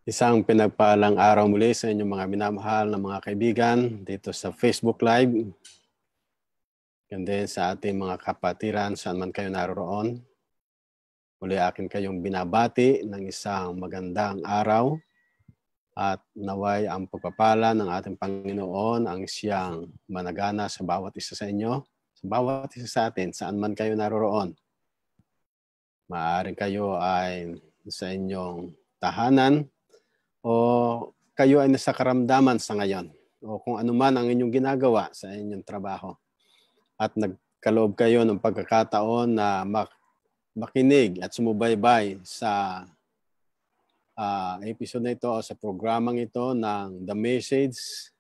Isang pinagpaalang araw muli sa inyong mga minamahal na mga kaibigan dito sa Facebook Live. Kundi sa ating mga kapatiran saan man kayo naroroon. Muli akin kayong binabati ng isang magandang araw at naway ang pagpapala ng ating Panginoon ang siyang managana sa bawat isa sa inyo, sa bawat isa sa atin, saan man kayo naroroon. Maaaring kayo ay sa inyong tahanan, o kayo ay nasa karamdaman sa ngayon, o kung ano man ang inyong ginagawa sa inyong trabaho. At nagkaloob kayo ng pagkakataon na makinig at sumubaybay sa episode na ito o sa programang ito ng The Message.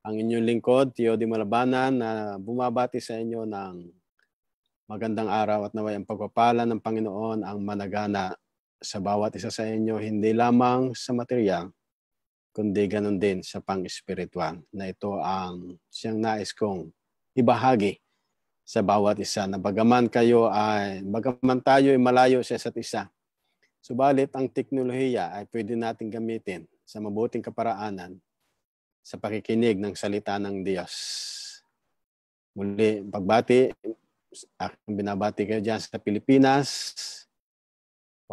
Ang inyong lingkod, Tio Di Malabanan, na bumabati sa inyo ng magandang araw at naway ang pagpapala ng Panginoon ang managana sa bawat isa sa inyo, hindi lamang sa material, kundi ganun din sa pang-espiritual, na ito ang siyang nais kong ibahagi sa bawat isa, na bagaman tayo ay malayo sa isa't isa, subalit ang teknolohiya ay pwede natin gamitin sa mabuting kaparaanan sa pakikinig ng salita ng Diyos. Muli, pagbati, aking binabati kayo dyan sa Pilipinas,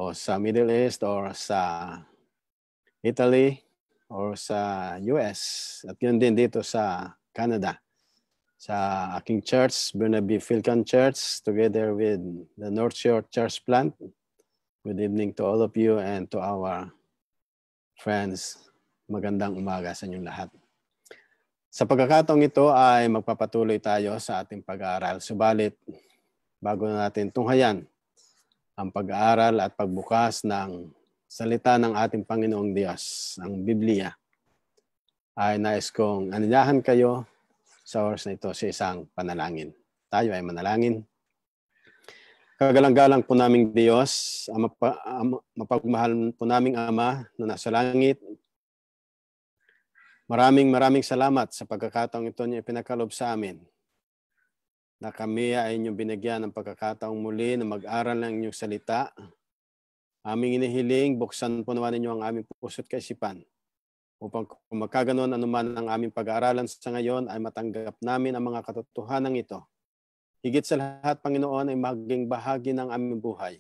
o sa Middle East, or sa Italy, or sa US, at yun din dito sa Canada, sa aking church, Burnaby Philcon Church, together with the North Shore Church Plant. Good evening to all of you and to our friends. Magandang umaga sa inyong lahat. Sa pagkakataong ito ay magpapatuloy tayo sa ating pag-aaral. Subalit, bago natin tunghayan ang pag-aaral at pagbukas ng salita ng ating Panginoong Diyos, ang Biblia, ay nais kong anyayahan kayo sa oras na ito sa isang panalangin. Tayo ay manalangin. Kagalang-galang po naming Diyos, mapagmahal po naming Ama na nasa langit. Maraming salamat sa pagkakataong ito niyo ipinakalob sa amin, na kami ay inyong binigyan ng pagkakataong muli na mag-aral ng inyong salita. Aming inihiling, buksan po naman ninyo ang aming puso't kaisipan, upang kung magkaganon anuman ang aming pag-aaralan sa ngayon ay matanggap namin ang mga katotohanan ito. Higit sa lahat, Panginoon, ay maging bahagi ng aming buhay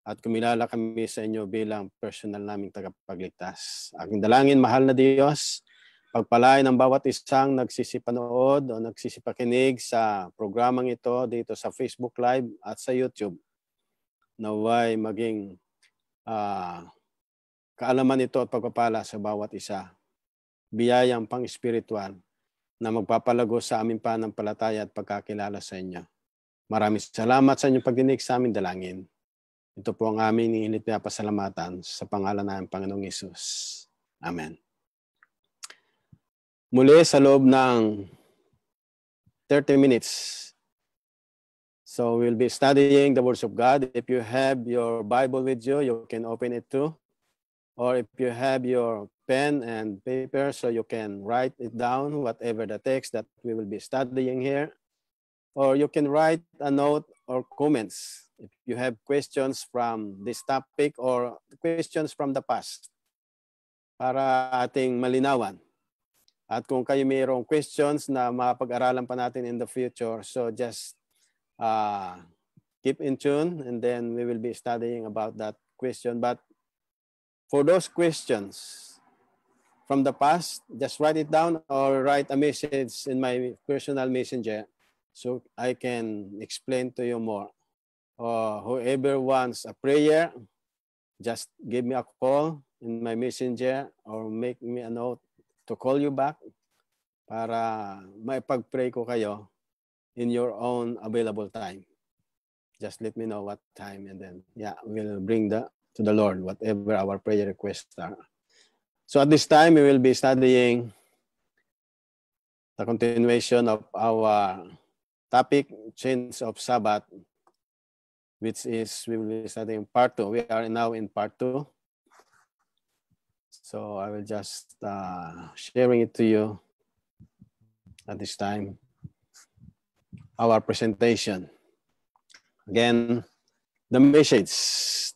at kumilala kami sa inyo bilang personal naming tagapagligtas. Aking dalangin, mahal na Diyos, pagpalain ng bawat isang nagsisipanood o nagsisipakinig sa programang ito dito sa Facebook Live at sa YouTube. Naway maging kaalaman ito at pagpapala sa bawat isa. Biyayang pang-espiritual na magpapalago sa aming pananampalataya at pagkakilala sa inyo. Maraming salamat sa inyong pagdinig sa aming dalangin. Ito po ang aming iniinit na pasalamatan sa pangalan ng Panginoong Hesus. Amen. Muli sa loob ng 30 minutes. So we'll be studying the words of God. If you have your Bible with you, you can open it too. Or if you have your pen and paper, so you can write it down, whatever the text that we will be studying here. Or you can write a note or comments if you have questions from this topic or questions from the past, para ating malinawan. At kung kayo mayroong questions na mapag-aralan pa natin in the future, so just keep in tune, and then we will be studying about that question. But for those questions from the past, just write it down or write a message in my personal messenger so I can explain to you more. Or whoever wants a prayer, just give me a call in my messenger or make me a note to call you back para maipag-pray ko kayo in your own available time. Just let me know what time, and then we'll bring to the Lord whatever our prayer requests are. So at this time, we will be studying the continuation of our topic, Chains of Sabbath, which is, we will be studying part 2. We are now in part 2. So I will just sharing it to you at this time. Our presentation. Again, the message.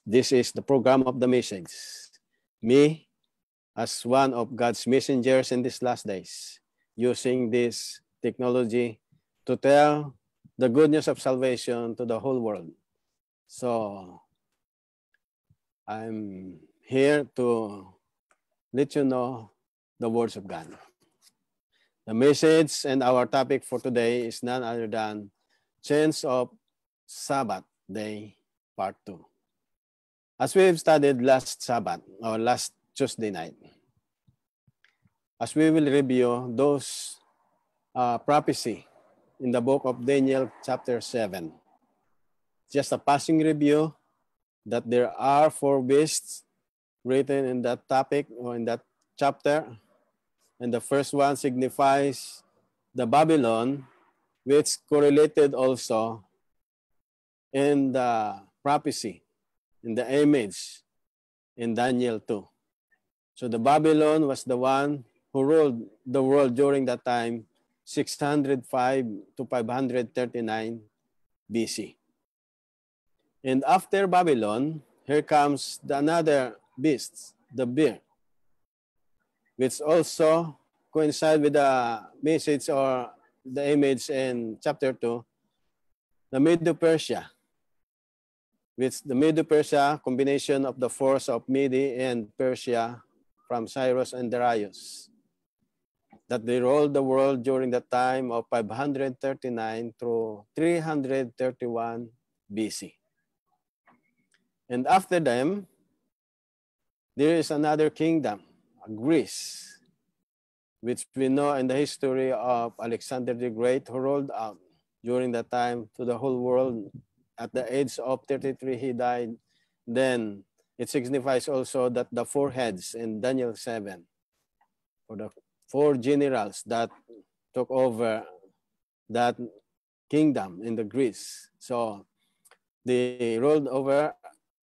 This is the program of the message. Me, as one of God's messengers in these last days, using this technology to tell the good news of salvation to the whole world. So I'm here to let you know the words of God. The message and our topic for today is none other than Change of Sabbath Day, Part 2. As we've studied last Sabbath, or last Tuesday night, as we will review those prophecy in the book of Daniel chapter 7. Just a passing review that there are 4 beasts written in that topic or in that chapter. And the first one signifies the Babylon, which correlated also in the prophecy, in the image in Daniel 2. So the Babylon was the one who ruled the world during that time, 605 to 539 BC. And after Babylon, here comes another beast, the bear, which also coincide with the message or the image in chapter 2, the Medo-Persia, which the Medo-Persia, combination of the force of Mede and Persia from Cyrus and Darius, that they ruled the world during the time of 539 through 331 BC. And after them, there is another kingdom, Greece, which we know in the history of Alexander the Great, who ruled out during that time to the whole world. At the age of 33, he died. Then it signifies also that the 4 heads in Daniel 7, or the 4 generals that took over that kingdom in the Greece. So they ruled over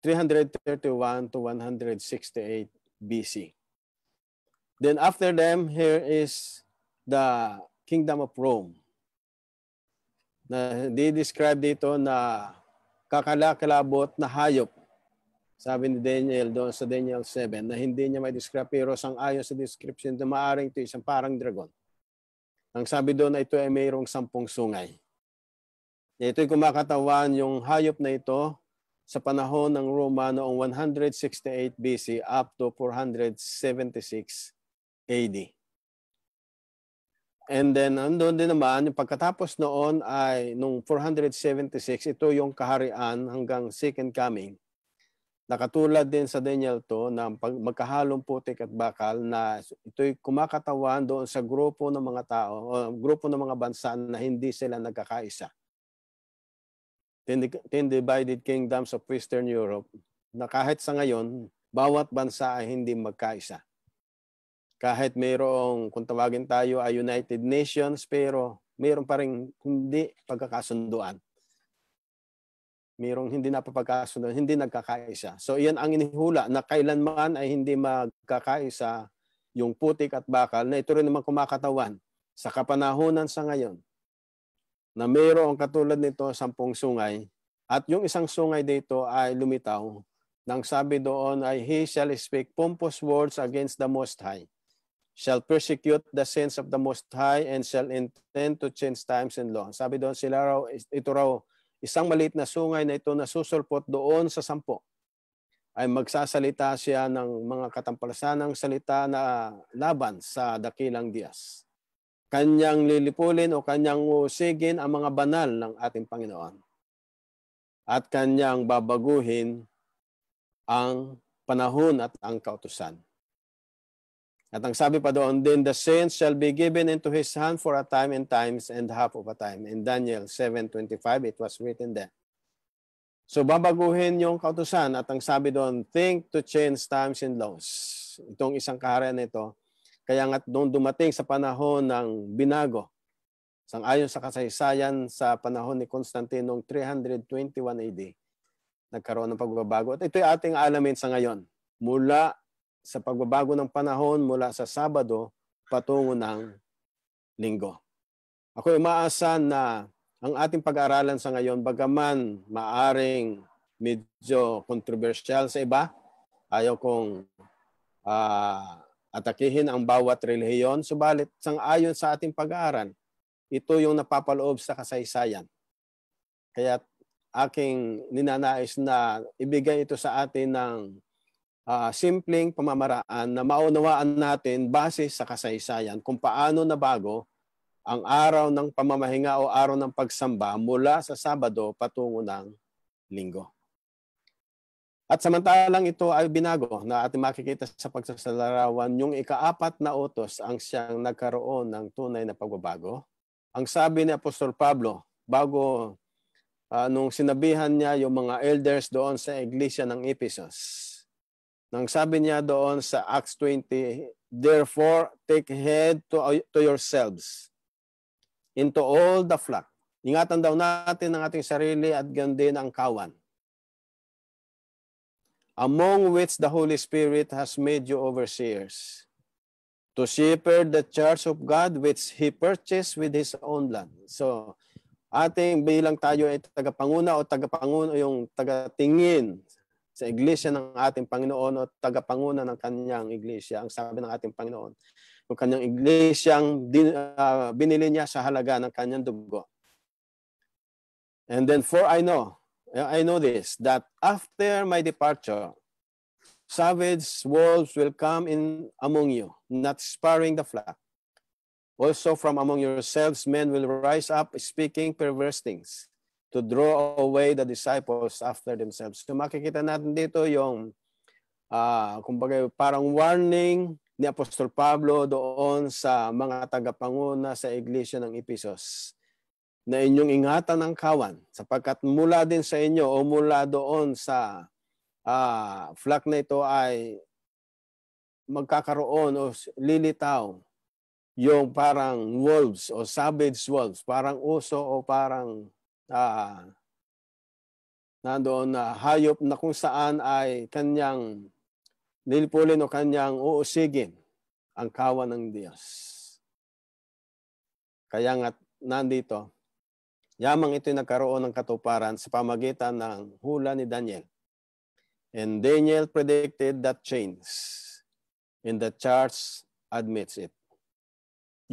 331 to 168 BC. Then after them, here is the kingdom of Rome. Na they describe dito na kakalakalabot na hayop. Sabi ni Daniel doon sa Daniel 7 na hindi niya may describe, pero sang-ayon sa description na maaring ito isang parang dragon. Ang sabi doon na ito ay mayroong 10 sungay. Ito'y kumakatawan yung hayop na ito sa panahon ng Roma noong 168 BC up to 476 AD. And then, andun din naman, yung pagkatapos noon ay nung 476, ito yung kaharian hanggang second coming. Nakatulad din sa Daniel 2 na magkahalong putik at bakal na ito'y kumakatawan doon sa grupo ng mga tao o grupo ng mga bansa na hindi sila nagkakaisa. 10 divided kingdoms of Western Europe na kahit sa ngayon, bawat bansa ay hindi magkaisa. Kahit mayroong, kung tawagin tayo ay United Nations, pero mayroon pa rin hindi pagkakasunduan. Mayroong hindi napapagkasunduan, hindi nagkakaisa. So iyan ang inihula na kailanman ay hindi magkakaisa yung putik at bakal na ito rin naman kumakatawan sa kapanahunan sa ngayon na mayroong katulad nito 10 sungay at yung isang sungay dito ay lumitaw nang sabi doon ay he shall speak pompous words against the Most High, shall persecute the saints of the Most High, and shall intend to change times and law. Sabi doon sila raw, ito raw isang maliit na sungay na ito na susulpot doon sa 10 ay magsasalita siya ng mga katampalasanang salita na laban sa dakilang Diyos. Kanyang lilipulin o kanyang usigin ang mga banal ng ating Panginoon. At kanyang babaguhin ang panahon at ang kautusan. At ang sabi pa doon, then the saints shall be given into his hand for a time and times and half of a time. In Daniel 7:25, it was written there. So babaguhin yung kautusan at ang sabi doon, think to change times and laws. Itong isang kaharian nito, kaya nga nung dumating sa panahon ng binago, sang-ayon sa kasaysayan sa panahon ni Constantine noong 321 AD, nagkaroon ng pagbabago. At ito ay ating alamin sa ngayon. Mula sa pagbabago ng panahon, mula sa Sabado, patungo ng Linggo. Ako ay umaasa na ang ating pag-aaralan sa ngayon, bagaman maaring medyo controversial sa iba, ayaw kong atakihin ang bawat relihiyon, subalit sang-ayon sa ating pag-aaral, ito yung napapaloob sa kasaysayan. Kaya aking ninanais na ibigay ito sa atin ng simpleng pamamaraan na maunawaan natin base sa kasaysayan kung paano nabago ang araw ng pamamahinga o araw ng pagsamba mula sa Sabado patungo ng Linggo. At samantalang ito ay binago na ating makikita sa pagsasalarawan, yung ika-4 na utos ang siyang nagkaroon ng tunay na pagbabago. Ang sabi ni Apostol Pablo, bago nung sinabihan niya yung mga elders doon sa iglesia ng Ephesus, nang sabi niya doon sa Acts 20, therefore take heed to yourselves into all the flock. Ingatan daw natin ang ating sarili at gayon din ang kawan, among which the Holy Spirit has made you overseers, to shepherd the church of God which He purchased with His own blood. So, ating bilang tayo ay tagapanguna o tagapanguno, yung tagatingin sa iglesia ng ating Panginoon o tagapanguna ng kanyang iglesia, ang sabi ng ating Panginoon, yung kanyang iglesyang binili niya sa halaga ng kanyang dugo. And then, for I know this, that after my departure, savage wolves will come in among you, not sparing the flock. Also from among yourselves men will rise up speaking perverse things to draw away the disciples after themselves. So makikita natin dito yung kumbaga parang warning ni Apostol Pablo doon sa mga tagapanguna sa iglesia ng Ephesus na inyong ingatan ang kawan sapagkat mula din sa inyo o mula doon sa flock na ito ay magkakaroon o lilitaw yung parang wolves o savage wolves, parang uso o parang nandoon na hayop na kung saan ay kanyang lilipulin o kanyang uusigin ang kawan ng Diyos. Kaya nga nandito, yamang ito'y nagkaroon ng katuparan sa pamagitan ng hula ni Daniel. And Daniel predicted that change, and the church admits it.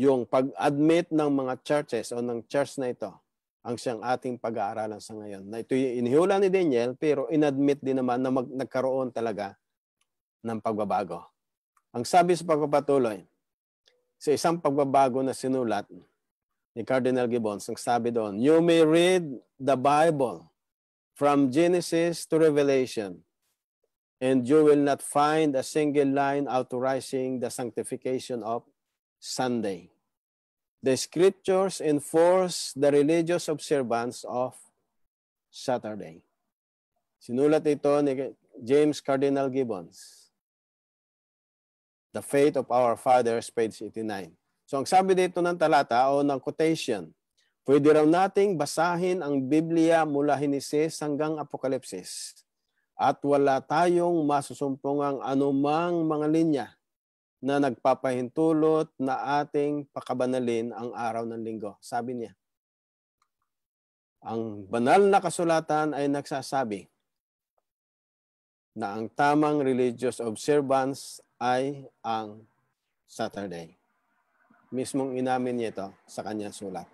Yung pag-admit ng mga churches o ng church na ito, ang siyang ating pag-aaralan sa ngayon. Na ito'y inihula ni Daniel, pero inadmit din naman na nagkaroon talaga ng pagbabago. Ang sabi sa pagpapatuloy, sa isang pagbabago na sinulat ni Cardinal Gibbons, ang sabi doon, you may read the Bible from Genesis to Revelation, and you will not find a single line authorizing the sanctification of Sunday. The scriptures enforce the religious observance of Saturday. Sinulat ito ni James Cardinal Gibbons. The Faith of Our Fathers, page 89. So ang sabi dito ng talata o ng quotation, pwede raw nating basahin ang Biblia mula Henesis hanggang Apokalipsis at wala tayong masusumpungang anumang mga linya na nagpapahintulot na ating pakabanalin ang araw ng linggo. Sabi niya, ang banal na kasulatan ay nagsasabi na ang tamang religious observance ay ang Saturday. Mismong inamin niya ito sa kanyang sulat.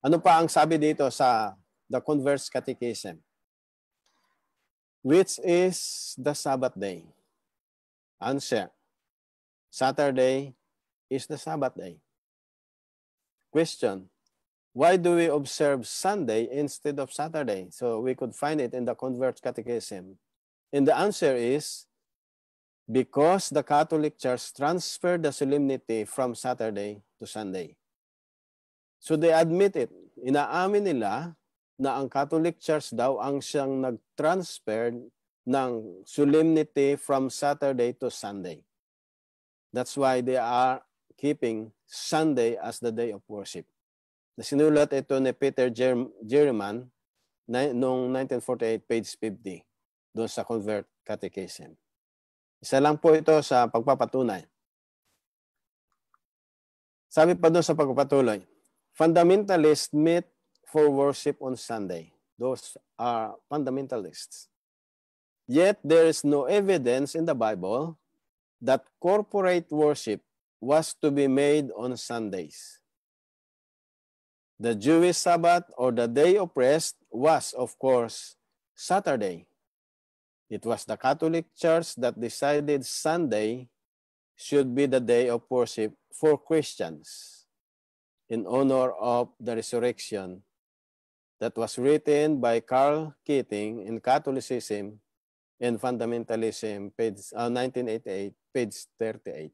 Ano pa ang sabi dito sa The Converse Catechism? Which is the Sabbath day? Answer, Saturday is the Sabbath day. Question, why do we observe Sunday instead of Saturday? So we could find it in the Converse Catechism. And the answer is, because the Catholic Church transferred the solemnity from Saturday to Sunday. So they admit it. Inaamin nila na ang Catholic Church daw ang siyang nag-transfer ng solemnity from Saturday to Sunday. That's why they are keeping Sunday as the day of worship. Sinulat ito ni Peter German noong 1948, page 50, doon sa Convert Catechism. Isa lang po ito sa pagpapatunay. Sabi pa doon sa pagpapatuloy, fundamentalists meet for worship on Sunday. Those are fundamentalists. Yet there is no evidence in the Bible that corporate worship was to be made on Sundays. The Jewish Sabbath or the day of rest was, of course, Saturday. It was the Catholic Church that decided Sunday should be the day of worship for Christians in honor of the resurrection that was written by Carl Keating in Catholicism and Fundamentalism, page 1988, page 38.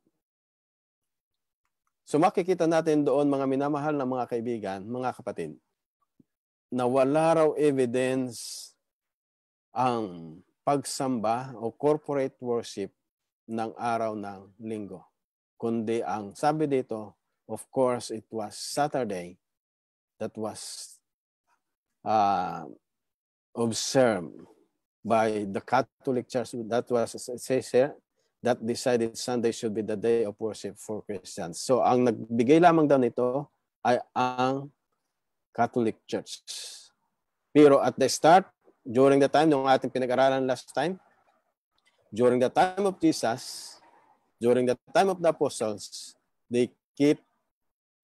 So makikita natin doon, mga minamahal na mga kaibigan, mga kapatid, na wala raw evidence ang pagsamba o corporate worship ng araw ng linggo. Kundi ang sabi dito, of course, it was Saturday that was observed by the Catholic Church. That was, it says here, that decided Sunday should be the day of worship for Christians. So, ang nagbigay lamang daw nito ay ang Catholic Church. Pero at the start, during the time, nung ating pinag-aralan last time, during the time of Jesus, during the time of the apostles, they keep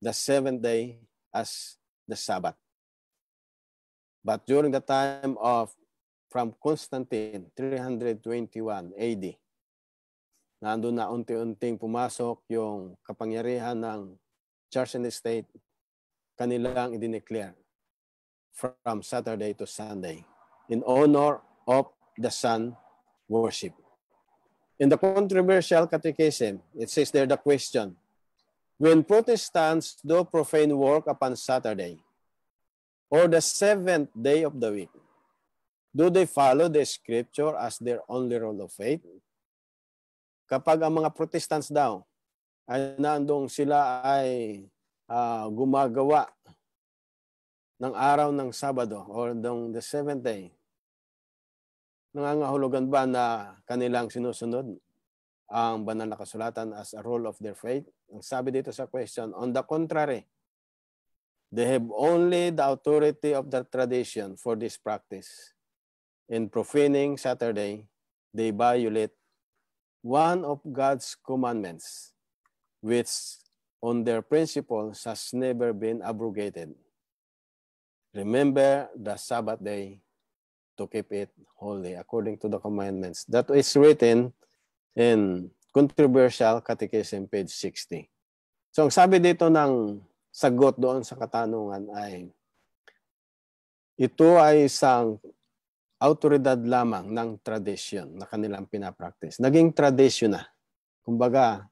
the seventh day as the Sabbath. But during the time of, from Constantine, 321 AD, nandun na unti-unting pumasok yung kapangyarihan ng church and state, kanilang idineclare from Saturday to Sunday in honor of the sun worship. In the controversial catechism, it says there the question, when Protestants do profane work upon Saturday or the seventh day of the week, do they follow the scripture as their only rule of faith? Kapag ang mga Protestants daw ay nandong sila ay gumagawa ng araw ng Sabado or the seventh day, nangangahulugan ba na kanilang sinusunod ang banal na kasulatan as a rule of their faith? Ang sabi dito sa question, on the contrary, they have only the authority of the tradition for this practice. In profaning Saturday, they violate one of God's commandments, which on their principles has never been abrogated. Remember the Sabbath day to keep it holy according to the commandments. That is written in Controversial Catechism, page 60. So ang sabi dito ng sagot doon sa katanungan ay, ito ay isang autoridad lamang ng tradisyon na kanilang pinapractice. Naging tradisyon na. Kumbaga,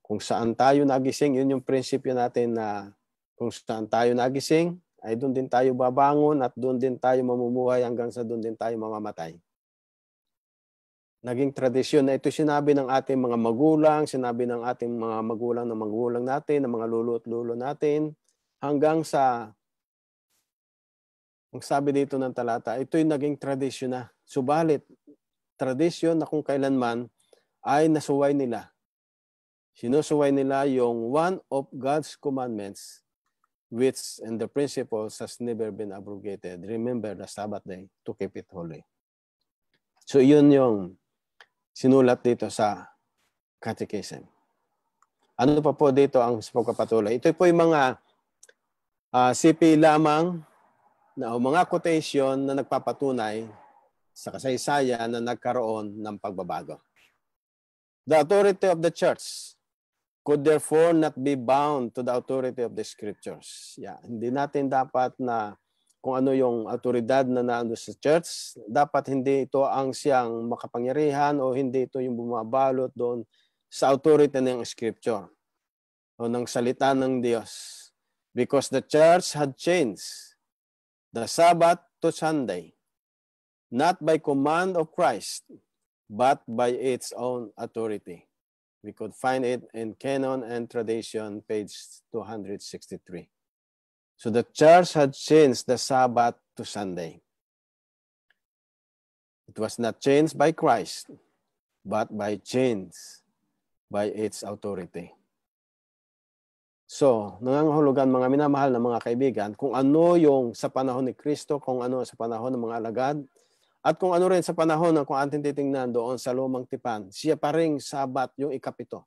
kung saan tayo nagising, yun yung prinsipyo natin na kung saan tayo nagising, ay doon din tayo babangon at doon din tayo mamumuhay hanggang sa doon din tayo mamamatay. Naging tradisyon na ito sinabi ng ating mga magulang, sinabi ng ating mga magulang natin, ng mga lolo at lolo natin, hanggang sa ang sabi dito ng talata, ito'y naging tradisyon na. Subalit, tradisyon na kung kailanman ay nasuway nila. Sinusuway nila yung one of God's commandments which and the principles has never been abrogated. Remember the Sabbath day to keep it holy. So yun yung sinulat dito sa catechism. Ano pa po dito ang pagpapatuloy? Ito po yung mga sipi lamang na mga quotation na nagpapatunay sa kasaysayan na nagkaroon ng pagbabago. The authority of the church could therefore not be bound to the authority of the scriptures. Hindi natin dapat na kung ano yung autoridad na naando sa church, dapat hindi ito ang siyang makapangyarihan o hindi ito yung bumabalot doon sa authority ng scripture o ng salita ng Diyos. Because the church had changed the Sabbath to Sunday, not by command of Christ, but by its own authority. We could find it in Canon and Tradition, page 263. So the church had changed the Sabbath to Sunday. It was not changed by Christ, but changed by its authority. So, nangangahulugan mga minamahal na mga kaibigan, kung ano yung sa panahon ni Kristo, kung ano sa panahon ng mga alagad, At kung ano rin sa panahon na kung ating titingnan doon sa lumang tipan, siya pa ring Sabat yung ikapito.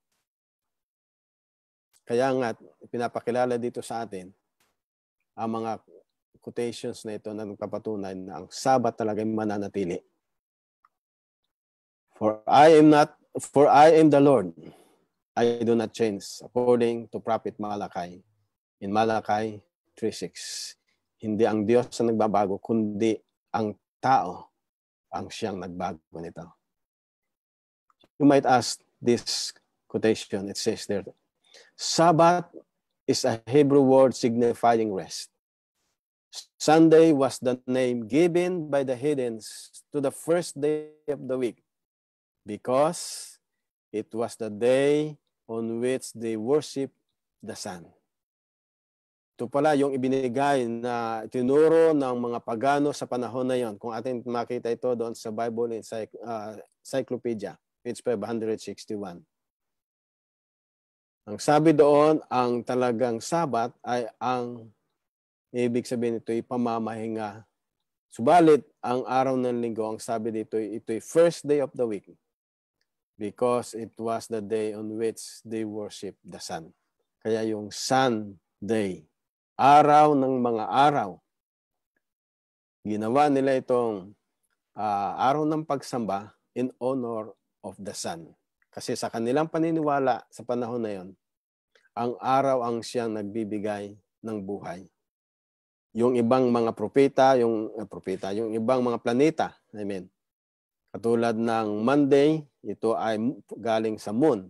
Kaya nga, pinapakilala dito sa atin ang mga quotations na ito na nagpapatunay na ang Sabat talaga ay mananatili. For I am the Lord. I do not change, according to Prophet Malachi. In Malachi 3:6. Hindi ang Diyos ang nagbabago, kundi ang tao ang siyang nagbago nito. You might ask this quotation. It says there, Sabbath is a Hebrew word signifying rest. Sunday was the name given by the heathens to the first day of the week because it was the day on which they worship the sun. Ito pala yung ibinigay na tinuro ng mga pagano sa panahon na yon. Kung atin makita ito doon sa Bible Encyclopedia, page 561. Ang sabi doon, ang talagang Sabat ay ang ibig sabihin ito'y pamamahinga. Subalit, ang araw ng linggo, ang sabi dito, ito'y first day of the week because it was the day on which they worship the sun. Kaya yung Sunday, araw ng mga araw, ginawa nila itong araw ng pagsamba in honor of the sun. Kasi sa kanilang paniniwala sa panahon na yon, ang araw ang siyang nagbibigay ng buhay. Yung ibang mga propeta, yung ibang mga planeta, katulad ng Monday, ito ay galing sa moon.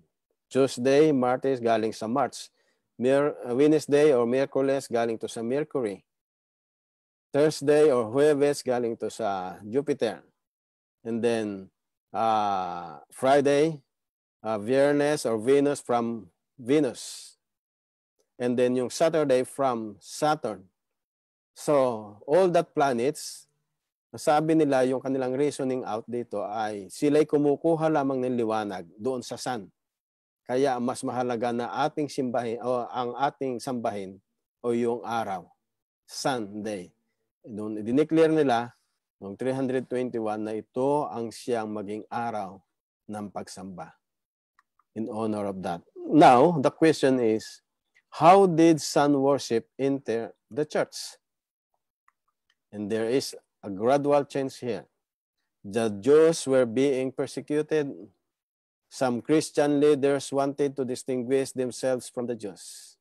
Tuesday, Martes, galing sa Mars. Wednesday or Miyerkules, galing to sa Mercury. Thursday or Huwebes, galing to sa Jupiter. And then, Friday, Viernes or Venus from Venus. And then yung Saturday from Saturn. So, all that planets, sabi nila yung kanilang reasoning out dito ay sila'y kumukuha lamang ng liwanag doon sa sun. Kaya mas mahalaga na ating simbahin o ang ating sambahin o yung araw, Sunday. Doon dineclare nila noong 321 na ito ang siyang maging araw ng pagsamba in honor of that. Now, the question is, how did sun worship enter the church? And there is a gradual change here. The Jews were being persecuted. Some Christian leaders wanted to distinguish themselves from the Jews.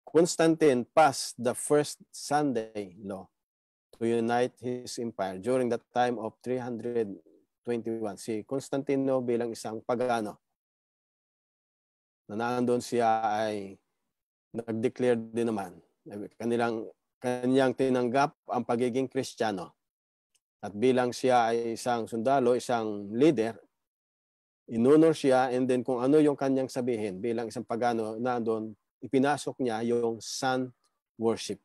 Constantine passed the first Sunday law to unite his empire during the time of 321. Si Constantino bilang isang pagano na naandun siya ay nag-declare din naman. Kanyang tinanggap ang pagiging Kristiyano. At bilang siya ay isang sundalo, isang leader, inunor siya, and then kung ano yung kanyang sabihin bilang isang pagano, na doon ipinasok niya yung sun worship.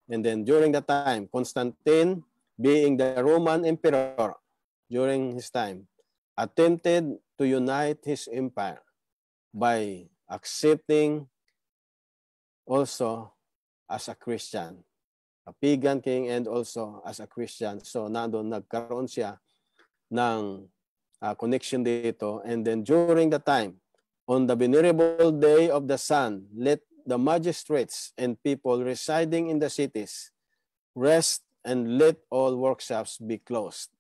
And then during that time, Constantine, being the Roman emperor during his time, attempted to unite his empire by accepting also as a Christian, a pagan king and also as a Christian. So nandun nagkaroon siya ng connection dito. And then during the time, on the venerable day of the sun, let the magistrates and people residing in the cities rest and let all workshops be closed.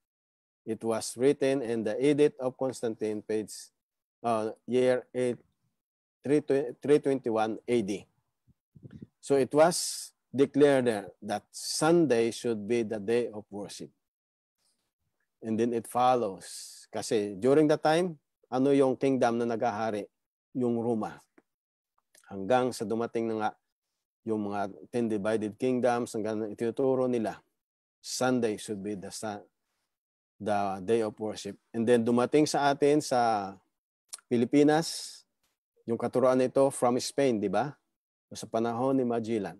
It was written in the Edict of Constantine, year 321 AD. So it was declared there that Sunday should be the day of worship. And then it follows. Kasi during that time, ano yung kingdom na nagahari? Yung Roma. Hanggang sa dumating na nga yung mga 10 divided kingdoms, hanggang ituturo nila, Sunday should be the day of worship. And then dumating sa atin sa Pilipinas, yung katuruan nito from Spain, di ba? Sa panahon ni Magellan.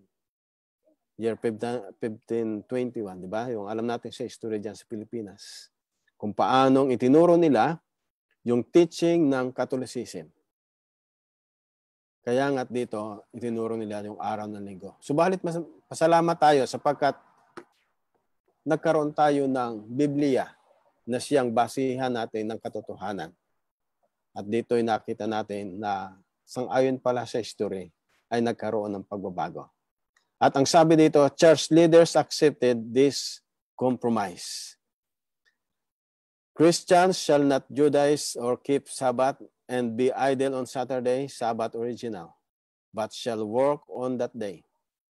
Year 1521, di ba? Yung alam natin sa history dyan sa Pilipinas. Kung paanong itinuro nila yung teaching ng Catholicism. Kaya nga't dito, itinuro nila yung araw ng linggo. Subalit, pasalamat tayo sapagkat nagkaroon tayo ng Biblia na siyang basihan natin ng katotohanan. At dito'y nakita natin na sang-ayon pala sa history ay nagkaroon ng pagbabago. At ang sabi dito, church leaders accepted this compromise. Christians shall not Judaize or keep Sabbath and be idle on Saturday, Sabbath original, but shall work on that day.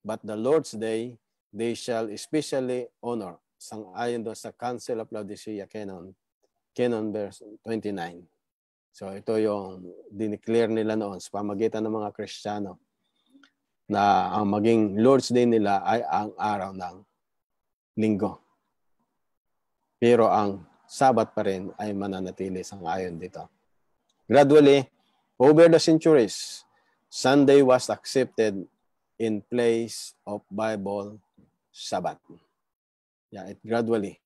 But the Lord's day, they shall especially honor. Sang-ayon doon sa Council of Laodicea Canon verse 29. So ito yung dineclare nila noon sa pamagitan ng mga Kristiyano na ang maging Lord's Day nila ay ang araw ng linggo. Pero ang Sabat pa rin ay mananatili sang-ayon dito. Gradually, over the centuries, Sunday was accepted in place of Bible Sabbath. Yeah, it gradually.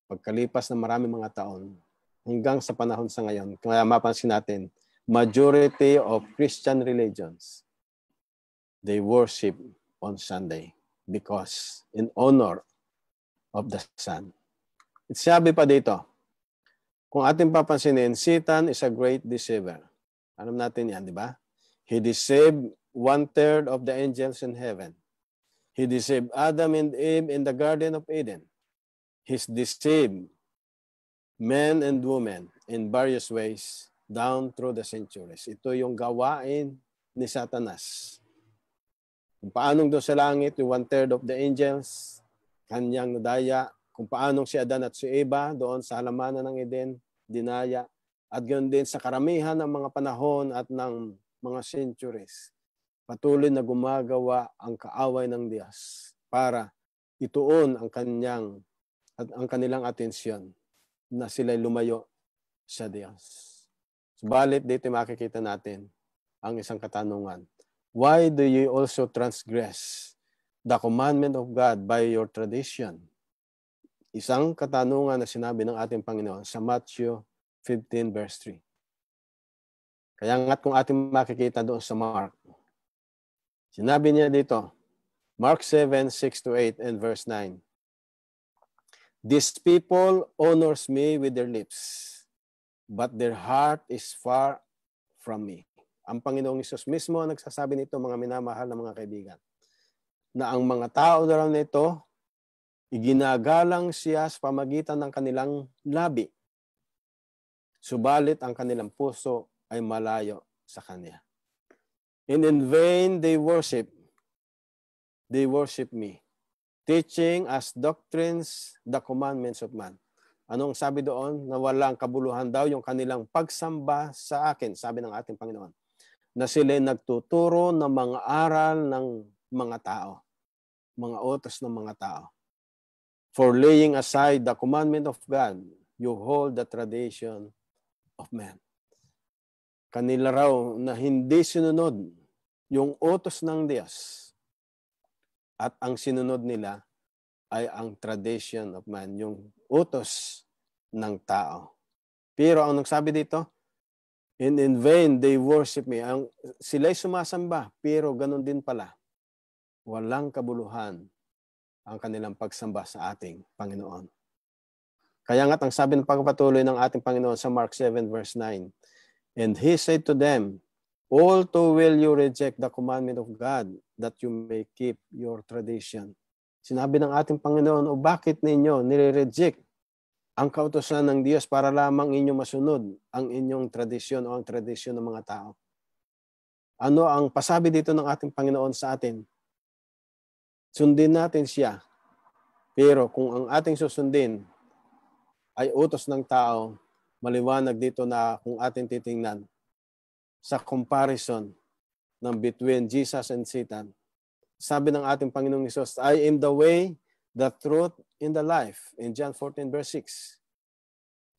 Pagkalipas ng maraming mga taon, hanggang sa panahon sa ngayon, kaya mapansin natin, majority of Christian religions, they worship on Sunday because in honor of the Son. Sabi pa dito, kung ating papansinin, Satan is a great deceiver. Alam natin yan, di ba? He deceived 1/3 of the angels in heaven. He deceived Adam and Eve in the Garden of Eden. He's deceived men and women in various ways down through the centuries. Ito yung gawain ni Satanas. Kung paanong doon sa langit, yung 1/3 of the angels, kanyang nadaya. Kung paanong si Adan at si Eva doon sa halamanan ng Eden, dinaya. At ganoon din sa karamihan ng mga panahon at ng mga centuries. Patuloy na gumagawa ang kaaway ng Diyos para ituon ang kanilang atensyon na sila'y lumayo sa Diyos. Subalit dito makikita natin ang isang katanungan. Why do you also transgress the commandment of God by your tradition? Isang katanungan na sinabi ng ating Panginoon sa Matthew 15 verse 3. Kaya nga't kung ating makikita doon sa Mark, sinabi niya dito, Mark 7, 6-8 and verse 9. These people honors me with their lips, but their heart is far from me. Ang Panginoong Hesus mismo ang nagsasabi nito, mga minamahal na mga kaibigan, na ang mga tao daw nito, iginagalang siya sa pamagitan ng kanilang labi. Subalit ang kanilang puso ay malayo sa Kanya. And in vain they worship me, teaching as doctrines the commandments of man. Anong sabi doon? Na walang kabuluhan daw yung kanilang pagsamba sa akin, sabi ng ating Panginoon. Na sila nagtuturo ng mga aral ng mga tao, mga utos ng mga tao. For laying aside the commandment of God, you hold the tradition of man. Kanila raw na hindi sinunod yung utos ng Diyos. At ang sinunod nila ay ang tradition of man, yung utos ng tao. Pero ang nagsabi dito, in vain they worship me. Sila'y sumasamba, pero ganun din pala. Walang kabuluhan ang kanilang pagsamba sa ating Panginoon. Kaya nga't ang sabi ng pagpapatuloy ng ating Panginoon sa Mark 7 verse 9, and He said to them, all too will you reject the commandment of God that you may keep your tradition. Sinabi ng ating Panginoon, o bakit ninyo nire-reject ang kautusan ng Diyos para lamang inyong masunod ang inyong tradisyon o ang tradisyon ng mga tao? Ano ang pasabi dito ng ating Panginoon sa atin? Sundin natin siya. Pero kung ang ating susundin ay utos ng tao, maliwanag dito na kung ating titingnan sa comparison ng between Jesus and Satan. Sabi ng ating Panginoong Hesus, I am the way, the truth, and the life. In John 14 verse 6.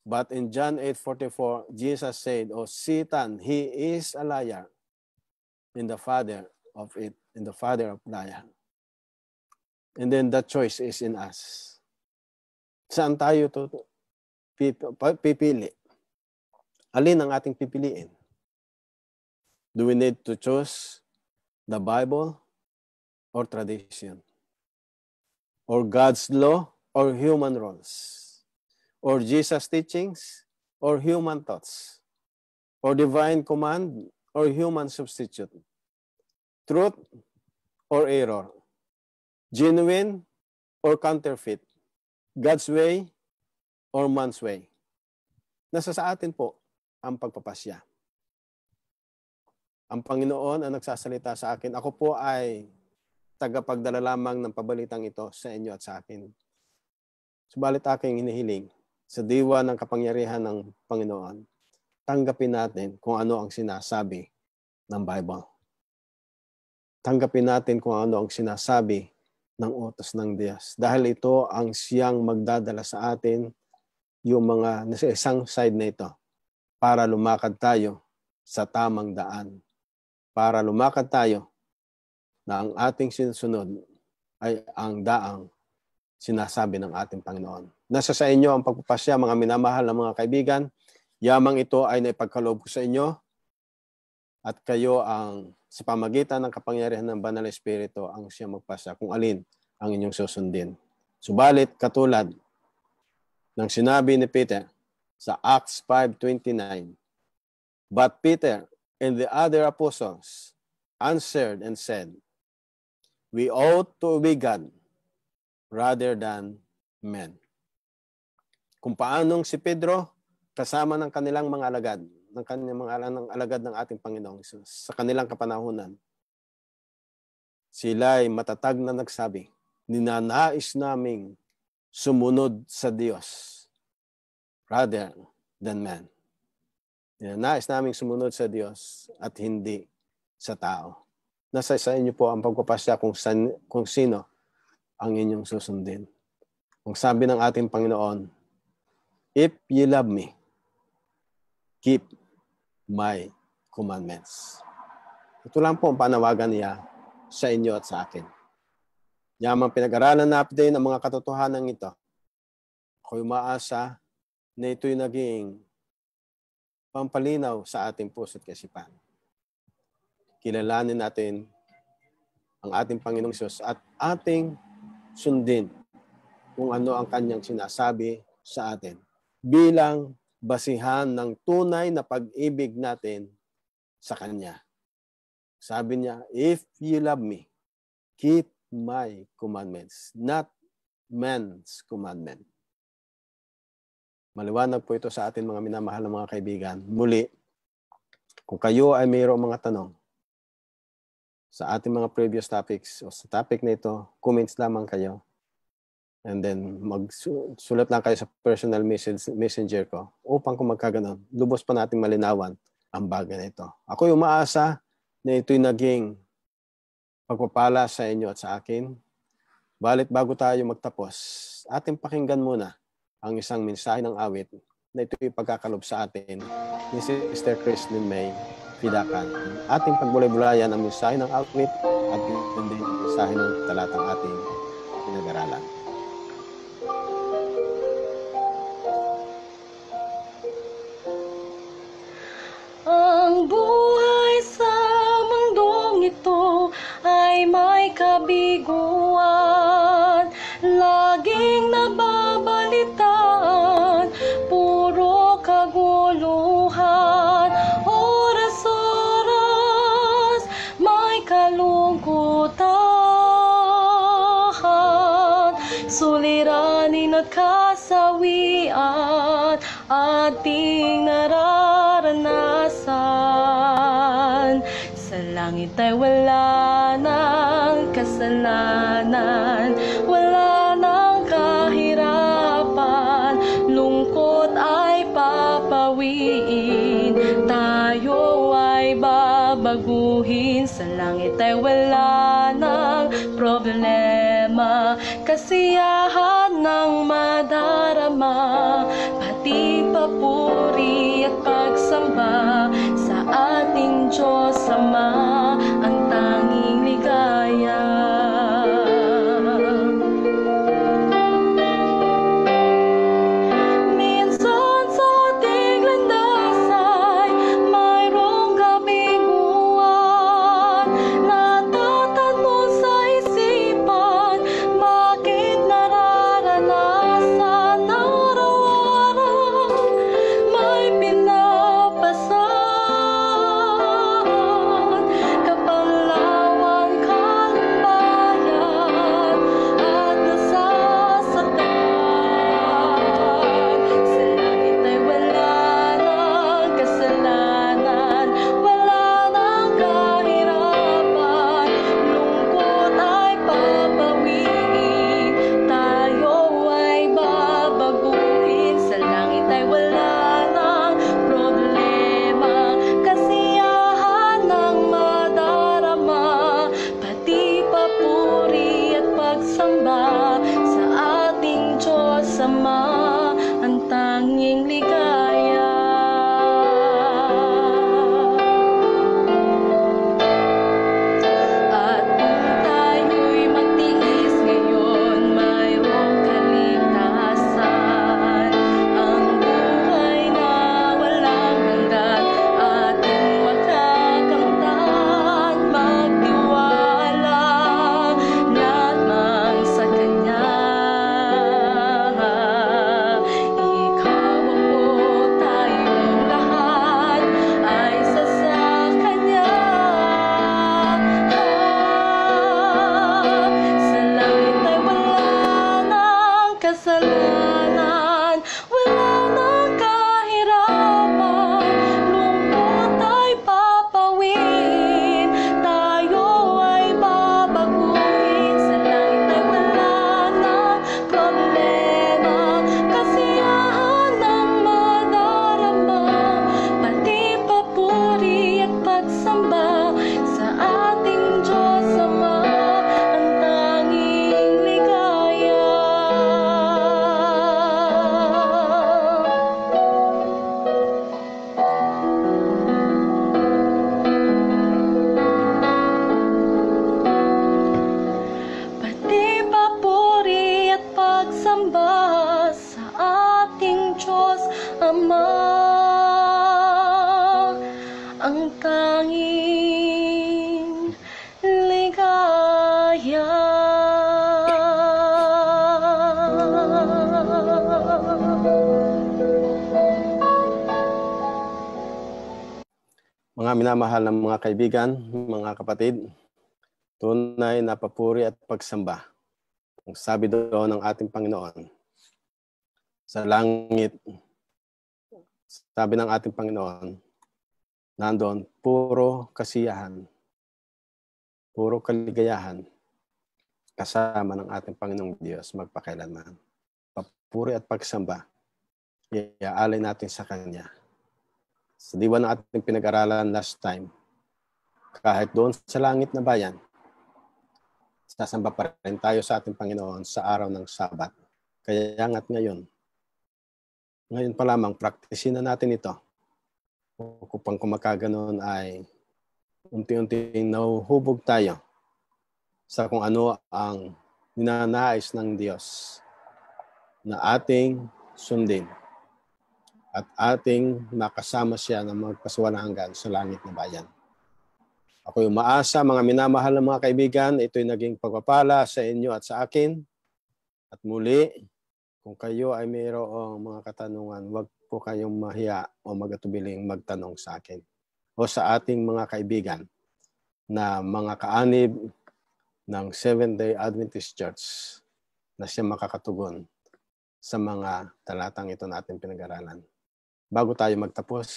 But in John 8:44, Jesus said, O Satan, he is a liar, and the father of liar. And then the choice is in us. Saan tayo pipili? Alin ang ating pipiliin? Do we need to choose the Bible or tradition? Or God's law or human roles, or Jesus' teachings or human thoughts, or divine command or human substitute, truth or error, genuine or counterfeit, God's way or man's way. Nasa sa atin po ang pagpapasya. Ang Panginoon ang nagsasalita sa akin. Ako po ay tagapagdala lamang ng pabalitang ito sa inyo at sa akin. Subalit aking hinihiling sa diwa ng kapangyarihan ng Panginoon, tanggapin natin kung ano ang sinasabi ng Bible. Tanggapin natin kung ano ang sinasabi ng utos ng Diyos. Dahil ito ang siyang magdadala sa atin yung mga nasa isang side na ito para lumakad tayo sa tamang daan. Para lumakad tayo na ang ating sinusunod ay ang daang sinasabi ng ating Panginoon. Nasa sa inyo ang pagpapasya, mga minamahal na mga kaibigan. Yamang ito ay naipagkaloob ko sa inyo at kayo ang sa pamagitan ng kapangyarihan ng Banal na Espiritu ang siyang magpasya kung alin ang inyong susundin. Subalit, katulad ng sinabi ni Peter sa Acts 5:29, but Peter and the other apostles answered and said, we ought to obey God rather than men. Kung paanong si Pedro kasama ng kanilang mga alagad, ng kanyang mga alagad ng ating Panginoong Hesus sa kanilang kapanahunan, sila ay matatag na nagsabi, ninanais naming sumunod sa Diyos rather than man. Ninanais naming sumunod sa Diyos at hindi sa tao. Nasa sa inyo po ang pagpapasya kung sino ang inyong susundin. Kung sabi ng ating Panginoon, if ye love me, keep my commandments. Ito lang po ang panawagan niya sa inyo at sa akin. Yamang pinag-aralan natin ang mga katotohanan ito. Ako'y umaasa na ito'y naging pampalinaw sa ating puso at kaisipan. Kilalanin natin ang ating Panginoong Hesus at ating sundin kung ano ang kanyang sinasabi sa atin bilang basihan ng tunay na pag-ibig natin sa Kanya. Sabi niya, if you love me, keep my commandments, not man's commandment. Maliwanag po ito sa atin mga minamahal na mga kaibigan. Muli, kung kayo ay mayroong mga tanong sa ating mga previous topics o sa topic na ito, comments lamang kayo. And then, magsulat lang kayo sa personal messenger ko upang kung magkaganon, lubos pa nating malinawan ang bagay na ito. Ako'y umaasa na ito'y naging pagpapala sa inyo at sa akin. Balit bago tayo magtapos, ating pakinggan muna ang isang mensahe ng awit na ito'y pagkakalob sa atin ni Sister Christine May Fidakan. Ating pagbulay-bulayan ang mensahe ng awit at hindi ang mensahe ng talatang ating pinag-aralan. Ang buhay sa mundong ito ay may kabiguan, laging nababalitaan, puro kaguluhan, oras-oras may kalungkutan, suliranin at kasawian ating nararanasan. Sa langit ay wala ng kasalanan, wala ng kahirapan, lungkot ay papawiin, tayo ay babaguhin. Sa langit ay wala ng problema, kasiyahan ng madarama, pati papuri at pagsamba sa ating Diyos Ama, ang tanging ligaya. Minsan sa ating landas ay mayroong kabiguan, natatanong sa isipan, bakit nararanasan Mga minamahal ng mga kaibigan, mga kapatid, tunay na papuri at pagsamba. Ang sabi doon ng ating Panginoon, sa langit, sabi ng ating Panginoon, nandoon, puro kasiyahan, puro kaligayahan, kasama ng ating Panginoong Diyos magpakailanman. Papuri at pagsamba, iaalay natin sa Kanya. Sa diwa ng ating pinag-aralan last time, kahit doon sa langit na bayan, sasamba pa rin tayo sa ating Panginoon sa araw ng Sabat. Kaya nga't ngayon pa lamang, praktisin na natin ito. Upang kumakaganon ay unti-unting nahuhubog tayo sa kung ano ang ninanais ng Diyos na ating sundin at ating makasama siya na magpaswalang hanggan sa langit na bayan. Ako'y umaasa, mga minamahal na mga kaibigan, ito'y naging pagpapala sa inyo at sa akin. At muli, kung kayo ay mayroong mga katanungan, huwag po kayong mahiya o magatubiling magtanong sa akin o sa ating mga kaibigan na mga kaanib ng Seventh-day Adventist Church na siya makakatugon sa mga talatang ito na ating pinag-aralan. Bago tayo magtapos,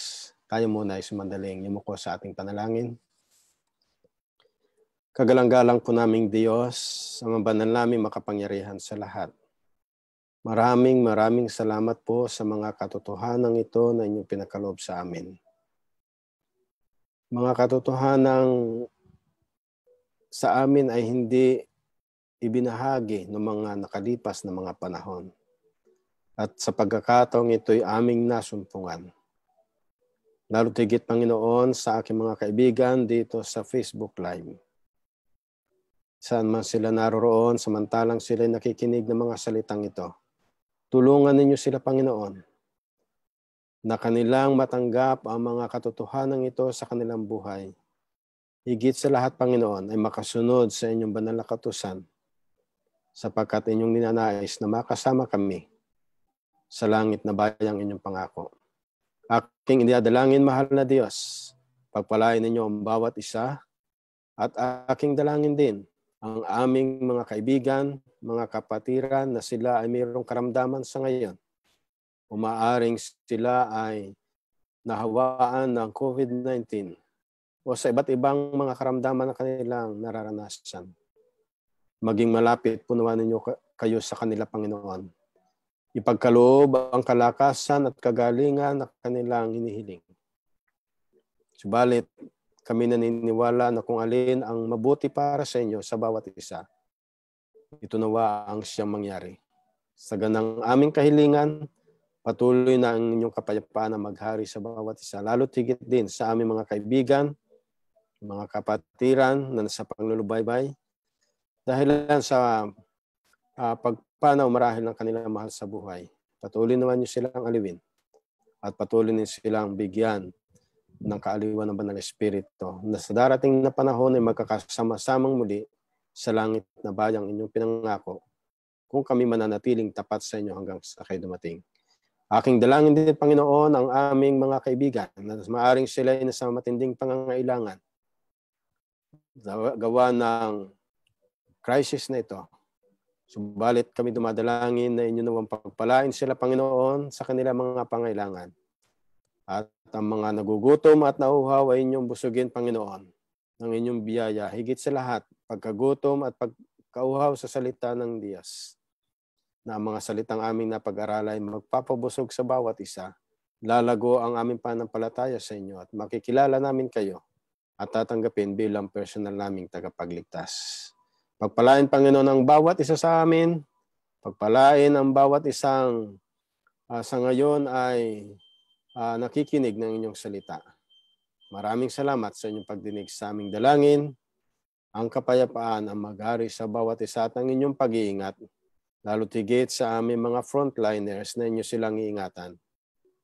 tayo muna ay sumandaling yumuko sa ating panalangin. Kagalang-galang po naming Diyos, ang banal namin makapangyarihan sa lahat. Maraming salamat po sa mga katotohanan ito na inyong pinakaloob sa amin. Mga katotohanan sa amin ay hindi ibinahagi ng mga nakalipas na mga panahon. At sa pagkakataong ito'y aming nasumpungan. Lalo tigit, Panginoon, sa aking mga kaibigan dito sa Facebook Live. Saan man sila naroroon, samantalang sila nakikinig ng mga salitang ito. Tulungan ninyo sila, Panginoon, na kanilang matanggap ang mga katotohanan ito sa kanilang buhay. Higit sa lahat, Panginoon, ay makasunod sa inyong banal na kautusan, sapagkat inyong ninanais na makasama kami sa langit na bayang inyong pangako. Aking iniadalangin, mahal na Diyos, pagpalain ninyo ang bawat isa at aking dalangin din ang aming mga kaibigan, mga kapatiran na sila ay mayroong karamdaman sa ngayon. Umaaring sila ay nahawaan ng COVID-19 o sa iba't ibang mga karamdaman na kanilang nararanasan. Maging malapit po naman ninyo kayo sa kanila, Panginoon. Ipagkaloob ang kalakasan at kagalingan na kanilang hinihiling. Subalit, kami naniniwala na kung alin ang mabuti para sa inyo sa bawat isa, ito nawa ang siyang mangyari. Sa ganang aming kahilingan, patuloy na ang inyong kapayapaan na maghari sa bawat isa. Lalo tigit din sa aming mga kaibigan, mga kapatiran na nasa panglulubaybay, dahilan sa pagpanaw marahil ng kanilang mahal sa buhay. Patuloy naman niyo silang aliwin at patuloy niyo silang bigyan ng kaaliwan ng Banal na Espiritu na sa darating na panahon ay magkakasama-samang muli sa langit na bayang inyong pinangako kung kami mananatiling tapat sa inyo hanggang sa kayo dumating. Aking dalangin din, Panginoon, ang aming mga kaibigan na maaring sila ay nasa matinding pangangailangan gawa ng crisis na ito. Subalit kami dumadalangin na inyo nawang pagpalain sila, Panginoon, sa kanilang mga pangailangan. At ang mga nagugutom at nauuhaw ay inyong busugin, Panginoon, ng inyong biyaya. Higit sa lahat, pagkagutom at pagkauhaw sa salita ng Diyos. Na ang mga salitang aming napag-aralay magpapabusog sa bawat isa. Lalago ang aming pananampalataya sa inyo at makikilala namin kayo at tatanggapin bilang personal naming tagapagligtas. Pagpalain, Panginoon, ang bawat isa sa amin. Pagpalain ang bawat isang sa ngayon ay nakikinig ng inyong salita. Maraming salamat sa inyong pagdinig sa aming dalangin. Ang kapayapaan ang maghari sa bawat isa at ang inyong pag-iingat, lalo tigit sa aming mga frontliners na inyo silang iingatan.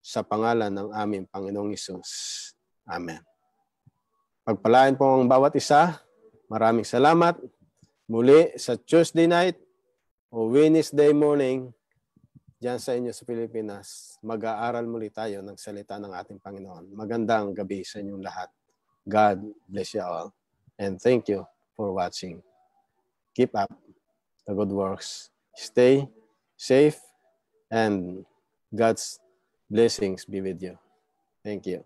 Sa pangalan ng aming Panginoong Hesus. Amen. Pagpalain po ang bawat isa. Maraming salamat. Muli sa Tuesday night o Wednesday morning, diyan sa inyo sa Pilipinas, mag-aaral muli tayo ng salita ng ating Panginoon. Magandang gabi sa inyong lahat. God bless you all. And thank you for watching. Keep up the good works. Stay safe, and God's blessings be with you. Thank you.